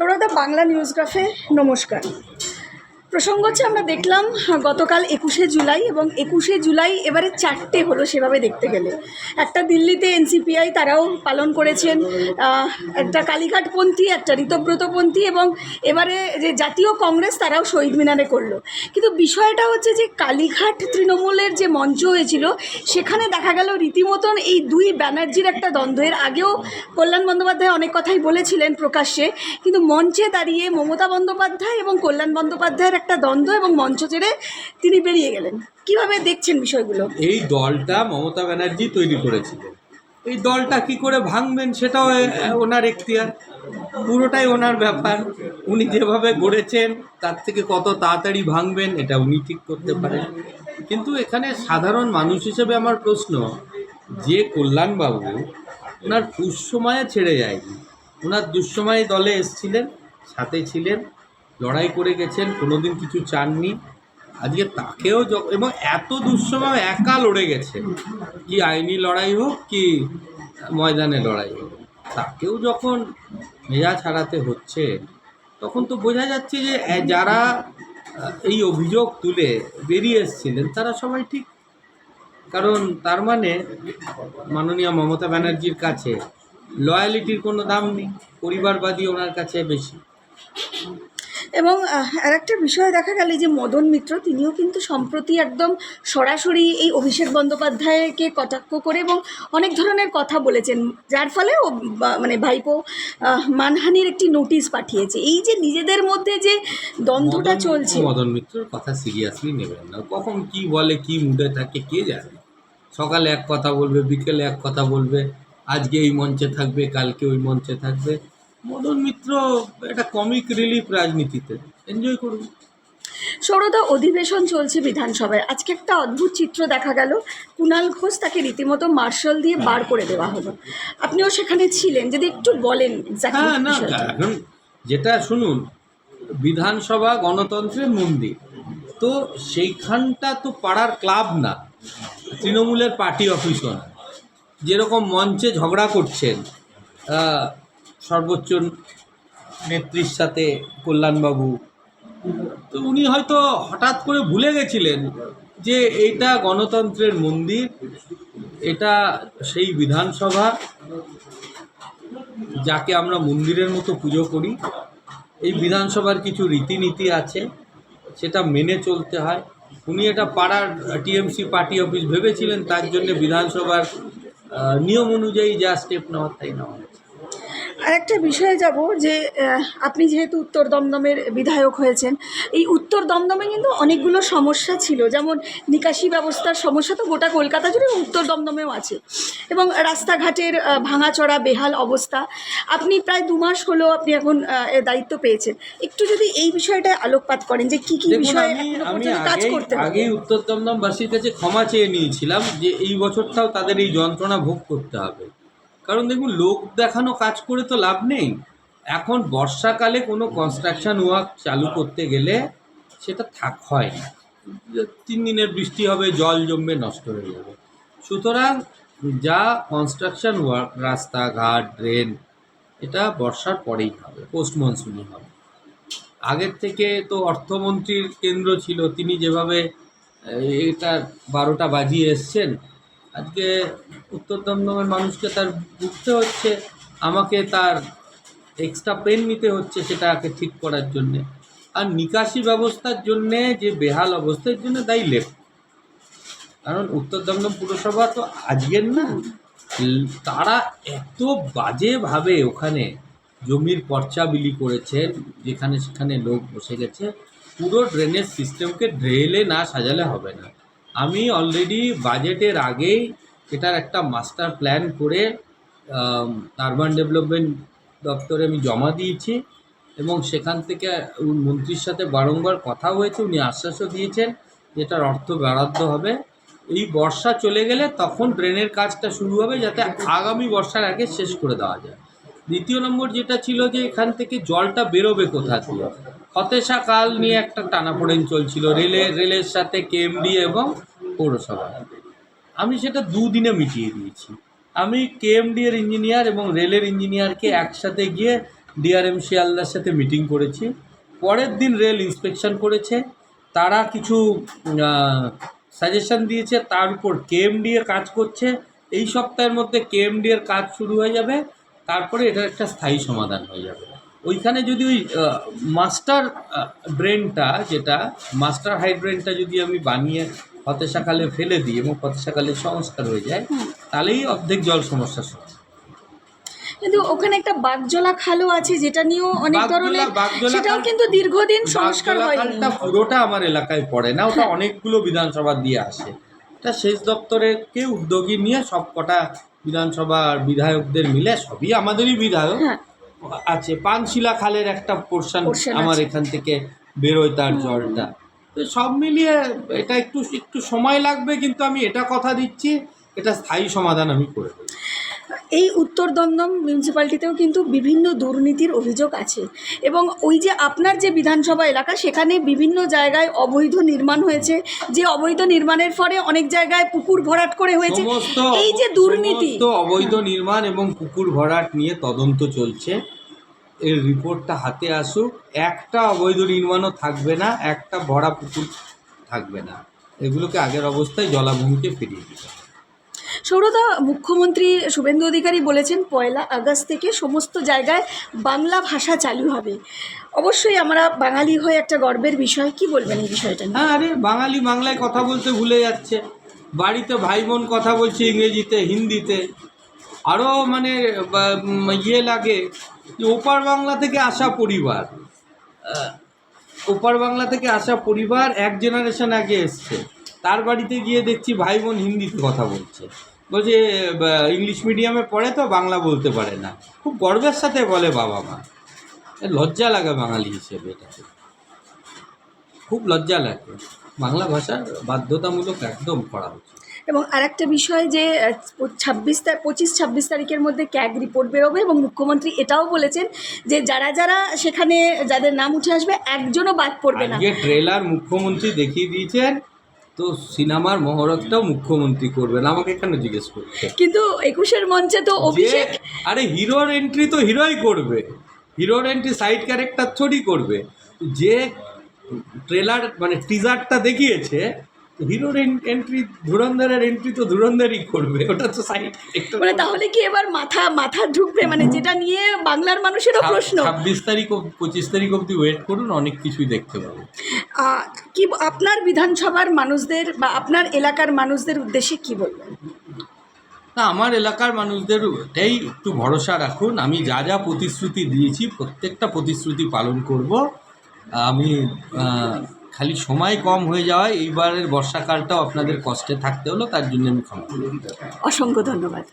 সৌরদা, বাংলা নিউজগ্রাফে নমস্কার। প্রসঙ্গ হচ্ছে, আমরা দেখলাম গতকাল 21শে জুলাই, এবং 21শে জুলাই এবারে 4টে হলো সেভাবে দেখতে গেলে। একটা দিল্লিতে এনসিপিআই তারাও পালন করেছেন, একটা কালীঘাটপন্থী, একটা ঋতব্রতপন্থী, এবং এবারে যে জাতীয় কংগ্রেস তারাও শহীদ মিনারে করলো। কিন্তু বিষয়টা হচ্ছে যে কালীঘাট তৃণমূলের যে মঞ্চ হয়েছিল সেখানে দেখা গেল রীতিমতন এই দুই ব্যানার্জির একটা দ্বন্দ্ব। এর আগেও কল্যাণ বন্দ্যোপাধ্যায় অনেক কথাই বলেছিলেন প্রকাশ্যে, কিন্তু মঞ্চে দাঁড়িয়ে মমতা বন্দ্যোপাধ্যায় এবং কল্যাণ বন্দ্যোপাধ্যায়ের একটা দ্বন্দ্ব, এবং মঞ্চ ছেড়ে তিনি বেরিয়ে গেলেন। কিভাবে দেখছেন বিষয়গুলো? এই দলটা মমতা ব্যানার্জি তৈরি করেছিলেন। এই দলটা কি করে ভাঙবেন সেটাও ওনার এখতিয়ার, পুরোটাই ওনার ব্যাপার। উনি যেভাবে গড়েছেন তার থেকে কত তাড়াতাড়ি ভাঙবেন এটা উনি ঠিক করতে পারেন। কিন্তু এখানে সাধারণ মানুষ হিসেবে আমার প্রশ্ন, যে কল্যাণবাবু ওনার দুঃসময়ে ছেড়ে যায়নি, ওনার দুঃসময়ে দলে এসছিলেন, সাথে ছিলেন, লড়াই করে গেছেন, কোনোদিন কিছু চাননি। আজকে তাকেও এবং এত দুঃসময় একা লড়ে গেছে, কি আইনি লড়াই হোক কি ময়দানে লড়াই হোক, তাকেও যখন মেজাজ হারাতে হচ্ছে, তখন তো বোঝা যাচ্ছে যে যারা এই অভিযোগ তুলে বেরিয়ে এসেছিলেন তারা সবাই ঠিক। কারণ তার মানে মাননীয় মমতা ব্যানার্জির কাছে লয়ালিটির কোনো দাম নেই, পরিবারবাদী ওনার কাছে বেশি। এবং আরেকটা বিষয় দেখা গেল যে মদন মিত্র তিনিও কিন্তু সম্প্রতি একদম সরাসরি এই অভিষেক বন্দ্যোপাধ্যায়কে কটাক্ষ করে এবং অনেক ধরনের কথা বলেছেন, যার ফলে ও মানে ভাইপো মানহানির একটি নোটিশ পাঠিয়েছে। এই যে নিজেদের মধ্যে যে দ্বন্দ্বটা চলছে, মদন মিত্রর কথা সিরিয়াসলি নেবেন না। কখন কি বলে, কি মুডে থাকে কে জানে। সকালে এক কথা বলবে, বিকেলে এক কথা বলবে, আজকে এই মঞ্চে থাকবে, কালকে ওই মঞ্চে থাকবে। মদন মিত্র একটা কমিক রিলিফ রাজনীতিতে, এনজয় করুন। সৌরদা, অধিবেশন চলছে বিধানসভায়, আজকে একটা অদ্ভুত চিত্র দেখা গেল। কুণাল ঘোষ তাকে রীতিমতো মার্শাল দিয়ে বার করে দেওয়া হলো, আপনিও সেখানে ছিলেন, যদি একটু বলেন। হ্যাঁ, না এখন যেটা শুনুন, বিধানসভা গণতন্ত্রের মন্দির, তো সেইখানটা তো পাড়ার ক্লাব না, তৃণমূলের পার্টি অফিসও না। যেরকম মঞ্চে ঝগড়া করছেন সর্বোচ্চ নেত্রীর সাথে কল্যাণবাবু, তো উনি হয়তো হঠাৎ করে ভুলে গেছিলেন যে এটা গণতন্ত্রের মন্দির, এটা সেই বিধানসভা যাকে আমরা মন্দিরের মতো পুজো করি। এই বিধানসভার কিছু রীতিনীতি আছে, সেটা মেনে চলতে হয়। উনি এটা পাড়ার টিএমসি পার্টি অফিস ভেবেছিলেন, তার জন্য বিধানসভার নিয়ম অনুযায়ী যা স্টেপ নেওয়ার তাই নেওয়া হয়েছে। আরেকটা বিষয়ে যাব যে আপনি যেহেতু উত্তর দমদমের বিধায়ক হয়েছেন, এই উত্তর দমদমে কিন্তু অনেকগুলো সমস্যা ছিল, যেমন নিকাশি ব্যবস্থার সমস্যা তো গোটা কলকাতা জুড়ে এবং উত্তর দমদমেও আছে, এবং রাস্তাঘাটের ভাঙাচড়া বেহাল অবস্থা। আপনি প্রায় 2 মাস হলো আপনি এখন দায়িত্ব পেয়েছেন, একটু যদি এই বিষয়টায় আলোকপাত করেন যে কী কী বিষয়ে আমি কাজ করতে হবে। আগেই উত্তর দমদমবাসীর কাছে ক্ষমা চেয়ে নিয়েছিলাম যে এই বছরটাও তাদের এই যন্ত্রণা ভোগ করতে হবে। কারণ দেখুন, লোক দেখানো কাজ করে তো লাভ নেই। এখন বর্ষাকালে কোনো কনস্ট্রাকশন ওয়ার্ক চালু করতে গেলে সেটা হয় না, 3 দিনের বৃষ্টি হবে, জল জমবে, নষ্ট হয়ে যাবে। সুতরাং যা কনস্ট্রাকশন ওয়ার্ক, রাস্তাঘাট, ড্রেন, এটা বর্ষার পরেই হবে, পোস্ট মনসুনই হবে। আগের থেকে তো অর্থমন্ত্রীর কেন্দ্র ছিল, তিনি যেভাবে এটা 12টা বাজিয়ে এসছেন, আজকে উত্তর দমদমের মানুষকে তার ভুগতে হচ্ছে, আমাকে তার এক্সট্রা পেন নিতে হচ্ছে সেটাকে ঠিক করার জন্যে। আর নিকাশি ব্যবস্থার জন্যে যে বেহাল অবস্থার জন্য দায়ী লেফট। কারণ উত্তর দমদম পুরসভা তো আজকের না, তারা এত বাজেভাবে ওখানে জমির পর্চা বিলি করেছেন, যেখানে সেখানে লোক বসে গেছে। পুরো ড্রেনেজ সিস্টেমকে ড্রেলে না সাজালে হবে না। আমি অলরেডি বাজেটের আগেই এটার একটা মাস্টার প্ল্যান করে আরবান ডেভেলপমেন্ট দপ্তরে আমি জমা দিয়েছি, এবং সেখান থেকে মন্ত্রীর সাথে বারংবার কথা হয়েছে, উনি আশ্বাসও দিয়েছেন যেটার অর্থ বরাদ্দ হবে। এই বর্ষা চলে গেলে তখন ড্রেনের কাজটা শুরু হবে, যাতে আগামী বর্ষার আগে শেষ করে দেওয়া যায়। দ্বিতীয় নম্বর যেটা ছিল যে এখান থেকে জলটা বেরোবে কোথা দিয়ে, হতেশা কাল নিয়ে একটা টানাপোড়েন চলছিল রেলের সাথে কেএমডি এবং পৌরসভা। আমি সেটা 2 দিনে মিটিয়ে দিয়েছি। আমি কেএমডি এর ইঞ্জিনিয়ার এবং রেলের ইঞ্জিনিয়ারকে একসাথে গিয়ে ডিআরএম শিয়ালদার সাথে মিটিং করেছি। পরের দিন রেল ইন্সপেকশন করেছে, তারা কিছু সাজেশন দিয়েছে, তার উপর কেএমডি এর কাজ করছে। এই সপ্তাহের মধ্যে কেএমডি এর কাজ শুরু হয়ে যাবে, তারপরে এটার একটা স্থায়ী সমাধান হয়ে যাবে। ওইখানে যদি ওই মাস্টার ড্রেনটা, যেটা মাস্টার হাইড্রেনটা যদি আমি বানিয়ে ফতেশাখালে ফেলে দিই এবং ফতেশাখালে সংস্কার হয়ে যায়, তাহলেই অর্ধেক জল সমস্যার সমাধান। কিন্তু ওখানে একটা বাগজলা খালও আছে, যেটা নিয়েও অনেক ধরনের, বাগজলা সেটাও খাল- কিন্তু দীর্ঘদিন সংস্কার বাগজলা হয়নি। খালটা পুরোটা আমার এলাকায় পড়ে না, ওটা অনেকগুলো বিধানসভা দিয়ে আসে। এটা সেচ দপ্তরেরকে উদ্যোগী নিয়ে সব কটা বিধানসভার বিধায়কদের মিলে, সবই আমাদেরই বিধায়ক হ্যাঁ, আছে, পানশিলা খালের একটা পোর্শন Portion আমার আছে। এখান থেকে বেরোয় তার জলটা। তো সব মিলিয়ে এটা একটু একটু সময় লাগবে, কিন্তু আমি এটা কথা দিচ্ছি, এটা স্থায়ী সমাধান আমি করে দেবো। এই উত্তর দমদম মিউনিসিপ্যালিটিতেও কিন্তু বিভিন্ন দুর্নীতির অভিযোগ আছে, এবং ওই যে আপনার যে বিধানসভা এলাকা, সেখানে বিভিন্ন জায়গায় অবৈধ নির্মাণ হয়েছে, যে অবৈধ নির্মাণের ফলে অনেক জায়গায় পুকুর ভরাট করে হয়েছে। এই যে দুর্নীতি, সমস্ত অবৈধ নির্মাণ এবং পুকুর ভরাট নিয়ে তদন্ত চলছে। এর রিপোর্টটা হাতে আসুক, একটা অবৈধ নির্মাণও থাকবে না, একটা ভরা পুকুর থাকবে না। এগুলোকে আগের অবস্থায় জলাভূমিকে ফিরিয়ে দিতে হবে। সৌরদা, মুখ্যমন্ত্রী শুভেন্দু অধিকারী বলেছেন 1 আগস্ট থেকে সমস্ত জায়গায় বাংলা ভাষা চালু হবে। অবশ্যই আমরা বাঙালি হয়ে একটা গর্বের বিষয়, কি বলবেন এই বিষয়টা নিয়ে? হ্যাঁ, আরে বাঙালি বাংলায় কথা বলতে ভুলে যাচ্ছে, বাড়িতে ভাই বোন কথা বলছে ইংরেজিতে, হিন্দিতে। আরও মানে ইয়ে লাগে যে ওপার বাংলা থেকে আসা পরিবার, ওপার বাংলা থেকে আসা পরিবার এক জেনারেশন আগে এসছে, তার বাড়িতে গিয়ে দেখছি ভাই বোন হিন্দিতে কথা বলছে, বলছে ইংলিশ মিডিয়ামে পড়ে তো বাংলা বলতে পারে না। খুব গর্বের সাথে বলে বাবা মা। লজ্জা লাগে বাঙালি হিসেবে, এটাকে খুব লজ্জা লাগে। বাংলা ভাষার বাধ্যতামূলক একদম করা উচিত। এবং আরেকটা বিষয় যে 25-26 তারিখের মধ্যে ক্যাগ রিপোর্ট বেরোবে, এবং মুখ্যমন্ত্রী এটাও বলেছেন যে যারা যারা সেখানে, যাদের নাম উঠে আসবে, একজনও বাদ পড়বে না। আজকে ট্রেলার মুখ্যমন্ত্রী দেখিয়ে দিয়েছেন, তো সিনেমার মহরতটাও মুখ্যমন্ত্রী করবেন, আমাকে কেন জিজ্ঞেস করছে? কিন্তু 21-এর মঞ্চে তো অভিষেক, আরে হিরোর এন্ট্রি তো হিরোই করবে, হিরোর এন্ট্রি সাইড ক্যারেক্টার থোড়ি করবে। যে ট্রেলার মানে টিজারটা দেখিয়েছে, হিরোর এন্ট্রি, ধুরন্ধরের এন্ট্রি তো ধুরন্ধরই করবে, ওটা তো সাইড ক্যারেক্টার। মানে তাহলে কি এবার মাথা ঢুকবে, মানে যেটা নিয়ে বাংলার মানুষেরও প্রশ্ন। 26 তারিখ 25 তারিখ অবধি ওয়েট করুন, অনেক কিছুই দেখতে পাবেন। কি আপনার বিধানসভার মানুষদের বা আপনার এলাকার মানুষদের উদ্দেশ্যে কি বলবেন? না, আমার এলাকার মানুষদের এটাই একটু ভরসা রাখুন, আমি যা যা প্রতিশ্রুতি দিয়েছি প্রত্যেকটা প্রতিশ্রুতি পালন করব। আমি খালি সময় কম হয়ে যাওয়ায় এইবারের বর্ষাকালটাও আপনাদের কষ্টে থাকতে হলো, তার জন্য আমি ক্ষমা করি। অসংখ্য ধন্যবাদ।